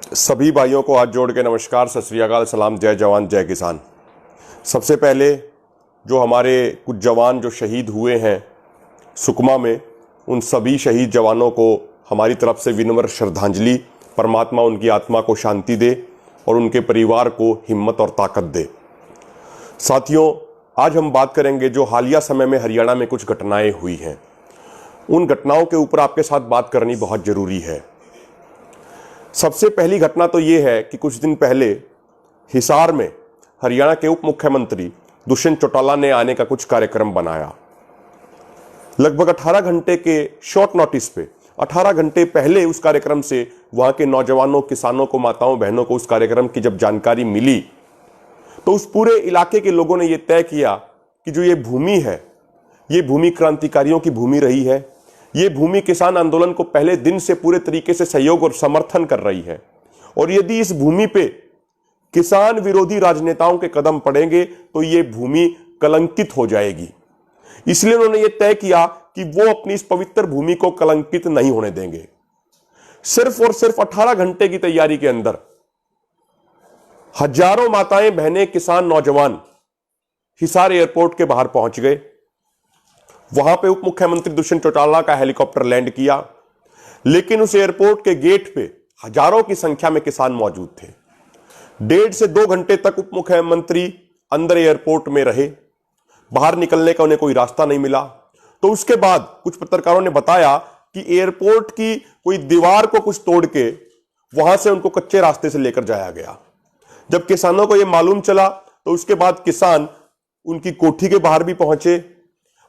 सभी भाइयों को हाथ जोड़ के नमस्कार, सत श्री अकाल, सलाम, जय जवान जय किसान। सबसे पहले जो हमारे कुछ जवान जो शहीद हुए हैं सुकमा में, उन सभी शहीद जवानों को हमारी तरफ से विनम्र श्रद्धांजलि। परमात्मा उनकी आत्मा को शांति दे और उनके परिवार को हिम्मत और ताकत दे। साथियों, आज हम बात करेंगे जो हालिया समय में हरियाणा में कुछ घटनाएं हुई हैं। उन घटनाओं के ऊपर आपके साथ बात करनी बहुत ज़रूरी है। सबसे पहली घटना तो ये है कि कुछ दिन पहले हिसार में हरियाणा के उप मुख्यमंत्री दुष्यंत चौटाला ने आने का कुछ कार्यक्रम बनाया। लगभग 18 घंटे के शॉर्ट नोटिस पे 18 घंटे पहले उस कार्यक्रम से वहां के नौजवानों, किसानों को, माताओं, बहनों को उस कार्यक्रम की जब जानकारी मिली तो उस पूरे इलाके के लोगों ने यह तय किया कि जो ये भूमि है, ये भूमि क्रांतिकारियों की भूमि रही है। ये भूमि किसान आंदोलन को पहले दिन से पूरे तरीके से सहयोग और समर्थन कर रही है, और यदि इस भूमि पे किसान विरोधी राजनेताओं के कदम पड़ेंगे तो ये भूमि कलंकित हो जाएगी। इसलिए उन्होंने ये तय किया कि वो अपनी इस पवित्र भूमि को कलंकित नहीं होने देंगे। सिर्फ और सिर्फ 18 घंटे की तैयारी के अंदर हजारों माताएं, बहनें, किसान, नौजवान हिसार एयरपोर्ट के बाहर पहुंच गए। वहां पे उप मुख्यमंत्री दुष्यंत चौटाला का हेलीकॉप्टर लैंड किया, लेकिन उस एयरपोर्ट के गेट पे हजारों की संख्या में किसान मौजूद थे। 1.5 से 2 घंटे तक उप मुख्यमंत्री अंदर एयरपोर्ट में रहे। बाहर निकलने का उन्हें कोई रास्ता नहीं मिला। तो उसके बाद कुछ पत्रकारों ने बताया कि एयरपोर्ट की कोई दीवार को कुछ तोड़ के वहां से उनको कच्चे रास्ते से लेकर जाया गया। जब किसानों को यह मालूम चला तो उसके बाद किसान उनकी कोठी के बाहर भी पहुंचे।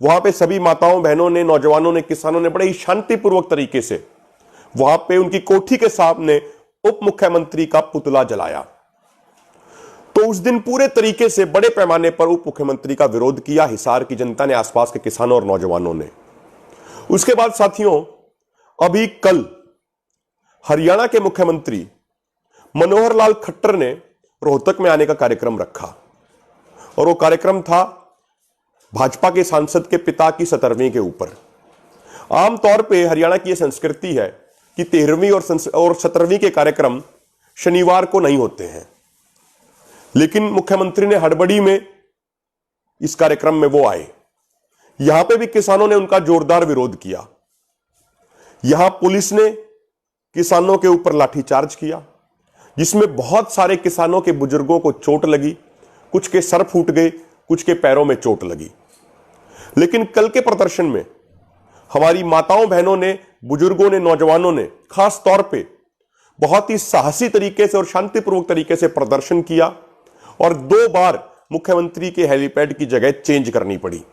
वहां पे सभी माताओं, बहनों ने, नौजवानों ने, किसानों ने बड़े ही शांतिपूर्वक तरीके से वहां पे उनकी कोठी के सामने उप मुख्यमंत्री का पुतला जलाया। तो उस दिन पूरे तरीके से बड़े पैमाने पर उप मुख्यमंत्री का विरोध किया हिसार की जनता ने, आसपास के किसानों और नौजवानों ने। उसके बाद साथियों, अभी कल हरियाणा के मुख्यमंत्री मनोहर लाल खट्टर ने रोहतक में आने का कार्यक्रम रखा, और वो कार्यक्रम था भाजपा के सांसद के पिता की 17वीं के ऊपर। आमतौर पे हरियाणा की यह संस्कृति है कि 13वीं और 17वीं के कार्यक्रम शनिवार को नहीं होते हैं, लेकिन मुख्यमंत्री ने हड़बड़ी में इस कार्यक्रम में वो आए। यहां पे भी किसानों ने उनका जोरदार विरोध किया। यहां पुलिस ने किसानों के ऊपर लाठीचार्ज किया, जिसमें बहुत सारे किसानों के बुजुर्गों को चोट लगी। कुछ के सर फूट गए, कुछ के पैरों में चोट लगी। लेकिन कल के प्रदर्शन में हमारी माताओं, बहनों ने, बुजुर्गों ने, नौजवानों ने खास तौर पे बहुत ही साहसी तरीके से और शांतिपूर्वक तरीके से प्रदर्शन किया, और 2 बार मुख्यमंत्री के हेलीपैड की जगह चेंज करनी पड़ी।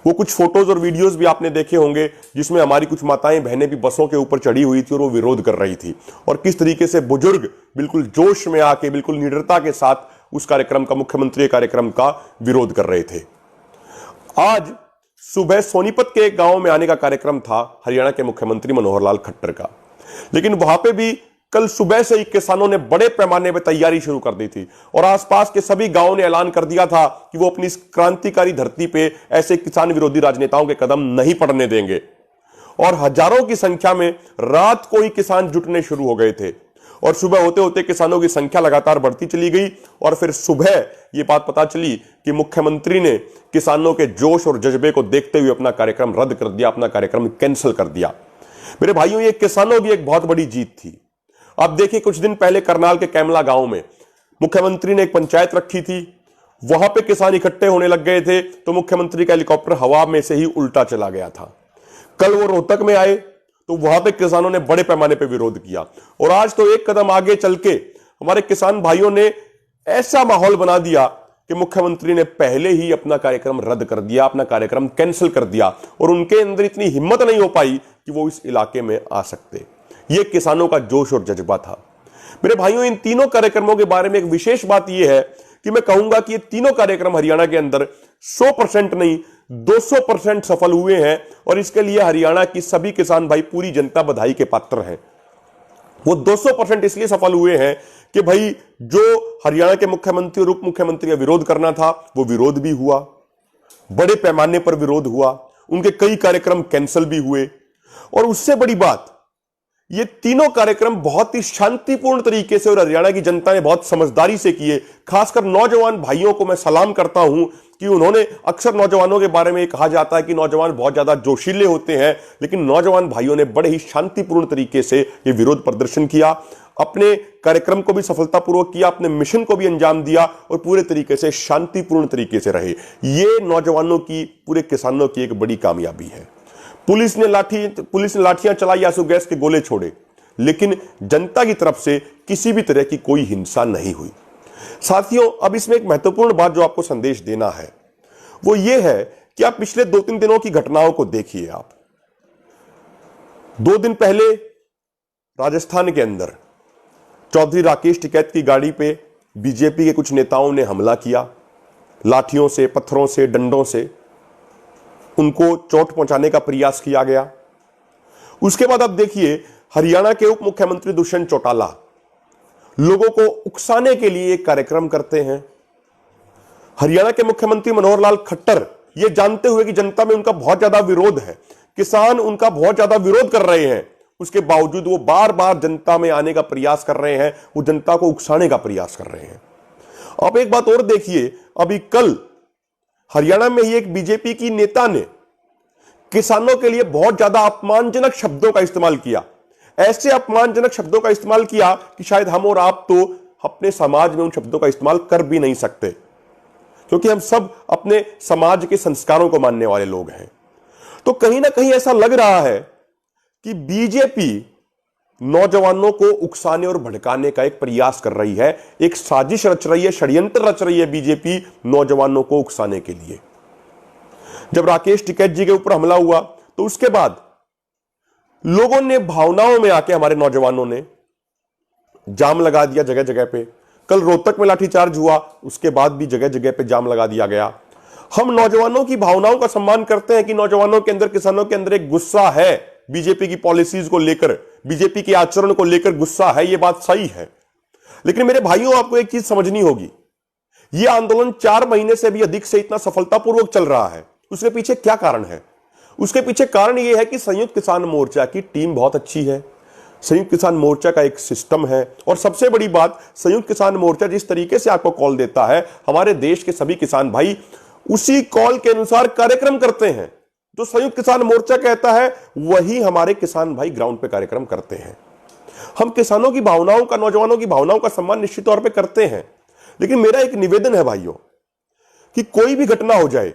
वो कुछ फोटोज और वीडियोस भी आपने देखे होंगे, जिसमें हमारी कुछ माताएं, बहनें भी बसों के ऊपर चढ़ी हुई थी और वो विरोध कर रही थी, और किस तरीके से बुजुर्ग बिल्कुल जोश में आके, बिल्कुल निडरता के साथ उस कार्यक्रम का, मुख्यमंत्री कार्यक्रम का विरोध कर रहे थे। आज सुबह सोनीपत के एक गांव में आने का कार्यक्रम था हरियाणा के मुख्यमंत्री मनोहर लाल खट्टर का, लेकिन वहां पे भी कल सुबह से ही किसानों ने बड़े पैमाने पर तैयारी शुरू कर दी थी, और आसपास के सभी गांवों ने ऐलान कर दिया था कि वो अपनी इस क्रांतिकारी धरती पे ऐसे किसान विरोधी राजनेताओं के कदम नहीं पड़ने देंगे। और हजारों की संख्या में रात को ही किसान जुटने शुरू हो गए थे, और सुबह होते होते किसानों की संख्या लगातार बढ़ती चली गई। और फिर सुबह ये बात पता चली कि मुख्यमंत्री ने किसानों के जोश और जज्बे को देखते हुए अपना कार्यक्रम रद्द कर दिया, अपना कार्यक्रम कैंसिल कर दिया। मेरे भाइयों, ये किसानों की एक बहुत बड़ी जीत थी। आप देखिए, कुछ दिन पहले करनाल के कैमला गांव में मुख्यमंत्री ने एक पंचायत रखी थी। वहां पे किसान इकट्ठे होने लग गए थे, तो मुख्यमंत्री का हेलीकॉप्टर हवा में से ही उल्टा चला गया था। कल वो रोहतक में आए तो वहां पे किसानों ने बड़े पैमाने पे विरोध किया, और आज तो एक कदम आगे चल के हमारे किसान भाइयों ने ऐसा माहौल बना दिया कि मुख्यमंत्री ने पहले ही अपना कार्यक्रम रद्द कर दिया, अपना कार्यक्रम कैंसिल कर दिया, और उनके अंदर इतनी हिम्मत नहीं हो पाई कि वो इस इलाके में आ सकते। ये किसानों का जोश और जज्बा था। मेरे भाइयों, इन तीनों कार्यक्रमों के बारे में एक विशेष बात यह है कि मैं कहूंगा कि ये तीनों कार्यक्रम हरियाणा के अंदर 100% नहीं 200% सफल हुए हैं, और इसके लिए हरियाणा की सभी किसान भाई, पूरी जनता बधाई के पात्र हैं। वो 200% इसलिए सफल हुए हैं कि भाई जो हरियाणा के मुख्यमंत्री और उप मुख्यमंत्री का विरोध करना था, वो विरोध भी हुआ, बड़े पैमाने पर विरोध हुआ, उनके कई कार्यक्रम कैंसिल भी हुए। और उससे बड़ी बात ये तीनों कार्यक्रम बहुत ही शांतिपूर्ण तरीके से और हरियाणा की जनता ने बहुत समझदारी से किए। खासकर नौजवान भाइयों को मैं सलाम करता हूं कि उन्होंने, अक्सर नौजवानों के बारे में कहा जाता है कि नौजवान बहुत ज्यादा जोशीले होते हैं, लेकिन नौजवान भाइयों ने बड़े ही शांतिपूर्ण तरीके से ये विरोध प्रदर्शन किया, अपने कार्यक्रम को भी सफलतापूर्वक किया, अपने मिशन को भी अंजाम दिया और पूरे तरीके से शांतिपूर्ण तरीके से रहे। ये नौजवानों की, पूरे किसानों की एक बड़ी कामयाबी है। पुलिस ने लाठियां चलाई, आंसू गैस के गोले छोड़े, लेकिन जनता की तरफ से किसी भी तरह की कोई हिंसा नहीं हुई। साथियों, अब इसमें एक महत्वपूर्ण बात जो आपको संदेश देना है वो ये है कि आप पिछले 2-3 दिनों की घटनाओं को देखिए। आप 2 दिन पहले राजस्थान के अंदर चौधरी राकेश टिकैत की गाड़ी पे बीजेपी के कुछ नेताओं ने हमला किया, लाठियों से, पत्थरों से, डंडों से उनको चोट पहुंचाने का प्रयास किया गया। उसके बाद अब देखिए, हरियाणा के उप मुख्यमंत्री दुष्यंत चौटाला लोगों को उकसाने के लिए एक कार्यक्रम करते हैं। हरियाणा के मुख्यमंत्री मनोहर लाल खट्टर, ये जानते हुए कि जनता में उनका बहुत ज्यादा विरोध है, किसान उनका बहुत ज्यादा विरोध कर रहे हैं, उसके बावजूद वो बार बार जनता में आने का प्रयास कर रहे हैं, वो जनता को उकसाने का प्रयास कर रहे हैं। अब एक बात और देखिए, अभी कल हरियाणा में ही एक बीजेपी की नेता ने किसानों के लिए बहुत ज्यादा अपमानजनक शब्दों का इस्तेमाल किया। ऐसे अपमानजनक शब्दों का इस्तेमाल किया कि शायद हम और आप तो अपने समाज में उन शब्दों का इस्तेमाल कर भी नहीं सकते, क्योंकि हम सब अपने समाज के संस्कारों को मानने वाले लोग हैं। तो कहीं ना कहीं ऐसा लग रहा है कि बीजेपी नौजवानों को उकसाने और भड़काने का एक प्रयास कर रही है, एक साजिश रच रही है, षड्यंत्र रच रही है बीजेपी नौजवानों को उकसाने के लिए। जब राकेश टिकैत जी के ऊपर हमला हुआ तो उसके बाद लोगों ने भावनाओं में आके, हमारे नौजवानों ने जाम लगा दिया जगह जगह पे। कल रोहतक में लाठीचार्ज हुआ, उसके बाद भी जगह जगह पे जाम लगा दिया गया। हम नौजवानों की भावनाओं का सम्मान करते हैं कि नौजवानों के अंदर, किसानों के अंदर एक गुस्सा है, बीजेपी की पॉलिसीज को लेकर, बीजेपी के आचरण को लेकर गुस्सा है, यह बात सही है। लेकिन मेरे भाइयों, आपको एक चीज समझनी होगी, यह आंदोलन 4 महीने से भी अधिक से इतना सफलतापूर्वक चल रहा है, उसके पीछे क्या कारण है? उसके पीछे कारण यह है कि संयुक्त किसान मोर्चा की टीम बहुत अच्छी है, संयुक्त किसान मोर्चा का एक सिस्टम है, और सबसे बड़ी बात, संयुक्त किसान मोर्चा जिस तरीके से आपको कॉल देता है, हमारे देश के सभी किसान भाई उसी कॉल के अनुसार कार्यक्रम करते हैं। जो संयुक्त किसान मोर्चा कहता है वही हमारे किसान भाई ग्राउंड पे कार्यक्रम करते हैं। हम किसानों की भावनाओं का, नौजवानों की भावनाओं का सम्मान निश्चित तौर पे करते हैं, लेकिन मेरा एक निवेदन है भाइयों कि कोई भी घटना हो जाए,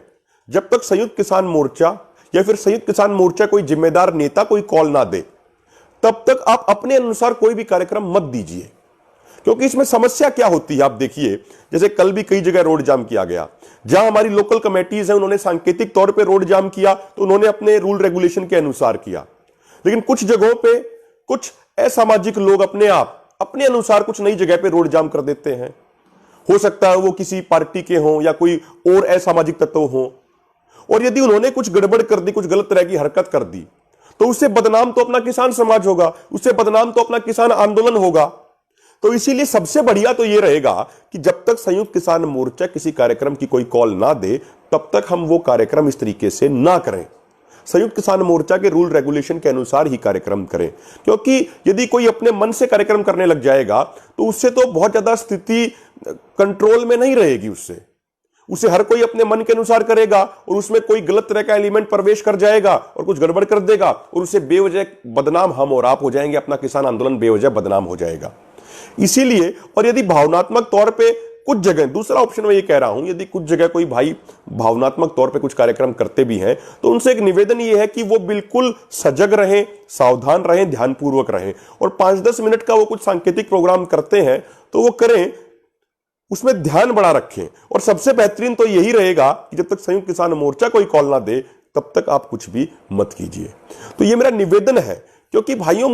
जब तक संयुक्त किसान मोर्चा या फिर संयुक्त किसान मोर्चा कोई जिम्मेदार नेता कोई कॉल ना दे, तब तक आप अपने अनुसार कोई भी कार्यक्रम मत दीजिए। क्योंकि इसमें समस्या क्या होती है, आप देखिए, जैसे कल भी कई जगह रोड जाम किया गया। जहां हमारी लोकल कमेटीज हैं, उन्होंने सांकेतिक तौर पे रोड जाम किया तो उन्होंने अपने रूल रेगुलेशन के अनुसार किया, लेकिन कुछ जगहों पे कुछ असामाजिक लोग अपने आप अपने अनुसार कुछ नई जगह पे रोड जाम कर देते हैं। हो सकता है वो किसी पार्टी के हों या कोई और असामाजिक तत्व हों, और यदि उन्होंने कुछ गड़बड़ कर दी, कुछ गलत तरह की हरकत कर दी, तो उससे बदनाम तो अपना किसान समाज होगा, उससे बदनाम तो अपना किसान आंदोलन होगा। तो इसीलिए सबसे बढ़िया तो यह रहेगा कि जब तक संयुक्त किसान मोर्चा किसी कार्यक्रम की कोई कॉल ना दे, तब तक हम वो कार्यक्रम इस तरीके से ना करें। संयुक्त किसान मोर्चा के रूल रेगुलेशन के अनुसार ही कार्यक्रम करें, क्योंकि यदि कोई अपने मन से कार्यक्रम करने लग जाएगा तो उससे तो बहुत ज्यादा स्थिति कंट्रोल में नहीं रहेगी। उसे हर कोई अपने मन के अनुसार करेगा और उसमें कोई गलत तरह का एलिमेंट प्रवेश कर जाएगा और कुछ गड़बड़ कर देगा, और उससे बेवजह बदनाम हम और आप हो जाएंगे, अपना किसान आंदोलन बेवजह बदनाम हो जाएगा। इसीलिए, और यदि भावनात्मक तौर पे कुछ जगह, दूसरा ऑप्शन मैं ये कह रहा हूं, यदि कुछ जगह कोई भाई भावनात्मक तौर पे कुछ कार्यक्रम करते भी हैं, तो उनसे एक निवेदन ये है कि वो बिल्कुल सजग रहें, सावधान रहें, ध्यानपूर्वक रहें, और 5-10 मिनट का वो कुछ सांकेतिक प्रोग्राम करते हैं तो वो करें, उसमें ध्यान बड़ा रखें। और सबसे बेहतरीन तो यही रहेगा कि जब तक संयुक्त किसान मोर्चा कोई कॉल ना दे, तब तक आप कुछ भी मत कीजिए। तो ये मेरा निवेदन है, क्योंकि भाइयों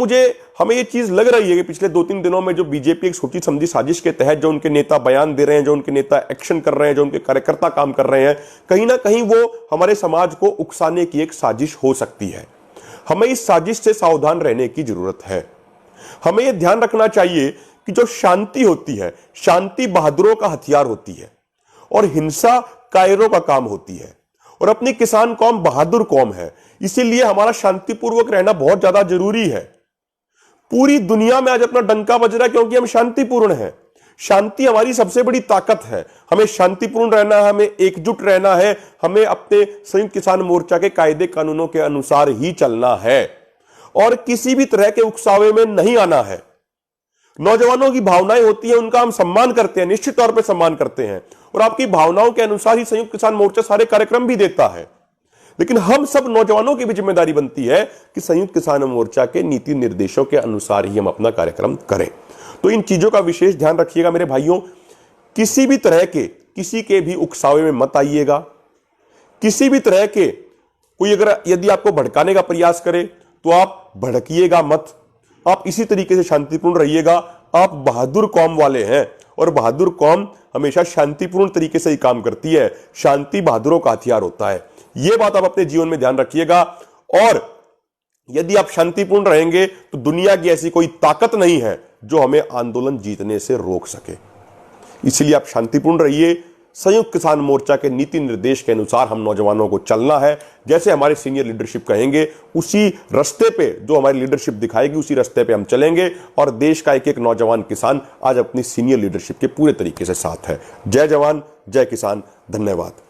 हमें ये चीज लग रही है कि पिछले 2-3 दिनों में जो बीजेपी एक सोची समझी साजिश के तहत जो उनके नेता बयान दे रहे हैं, जो उनके नेता एक्शन कर रहे हैं, जो उनके कार्यकर्ता काम कर रहे हैं, कहीं ना कहीं वो हमारे समाज को उकसाने की एक साजिश हो सकती है। हमें इस साजिश से सावधान रहने की जरूरत है। हमें यह ध्यान रखना चाहिए कि जो शांति होती है, शांति बहादुरों का हथियार होती है और हिंसा कायरों का काम होती है, और अपनी किसान कौम बहादुर कौम है। इसीलिए हमारा शांतिपूर्वक रहना बहुत ज्यादा जरूरी है। पूरी दुनिया में आज अपना डंका बज रहा है, क्योंकि हम शांतिपूर्ण हैं। शांति हमारी सबसे बड़ी ताकत है। हमें शांतिपूर्ण रहना है, हमें एकजुट रहना है, हमें अपने संयुक्त किसान मोर्चा के कायदे कानूनों के अनुसार ही चलना है और किसी भी तरह के उकसावे में नहीं आना है। नौजवानों की भावनाएं होती हैं, उनका हम सम्मान करते हैं, निश्चित तौर पर सम्मान करते हैं और आपकी भावनाओं के अनुसार ही संयुक्त किसान मोर्चा सारे कार्यक्रम भी देता है। लेकिन हम सब नौजवानों की भी जिम्मेदारी बनती है कि संयुक्त किसान मोर्चा के नीति निर्देशों के अनुसार ही हम अपना कार्यक्रम करें। तो इन चीजों का विशेष ध्यान रखिएगा मेरे भाइयों। किसी भी तरह के, किसी के भी उकसावे में मत आइएगा। किसी भी तरह के कोई अगर यदि आपको भड़काने का प्रयास करे तो आप भड़किएगा मत। आप इसी तरीके से शांतिपूर्ण रहिएगा। आप बहादुर कौम वाले हैं और बहादुर कौम हमेशा शांतिपूर्ण तरीके से ही काम करती है। शांति बहादुरों का हथियार होता है। यह बात आप अपने जीवन में ध्यान रखिएगा। और यदि आप शांतिपूर्ण रहेंगे तो दुनिया की ऐसी कोई ताकत नहीं है जो हमें आंदोलन जीतने से रोक सके। इसलिए आप शांतिपूर्ण रहिए। संयुक्त किसान मोर्चा के नीति निर्देश के अनुसार हम नौजवानों को चलना है। जैसे हमारे सीनियर लीडरशिप कहेंगे उसी रास्ते पे, जो हमारी लीडरशिप दिखाएगी उसी रास्ते पे हम चलेंगे। और देश का एक एक नौजवान किसान आज अपनी सीनियर लीडरशिप के पूरे तरीके से साथ है। जय जवान, जय किसान। धन्यवाद।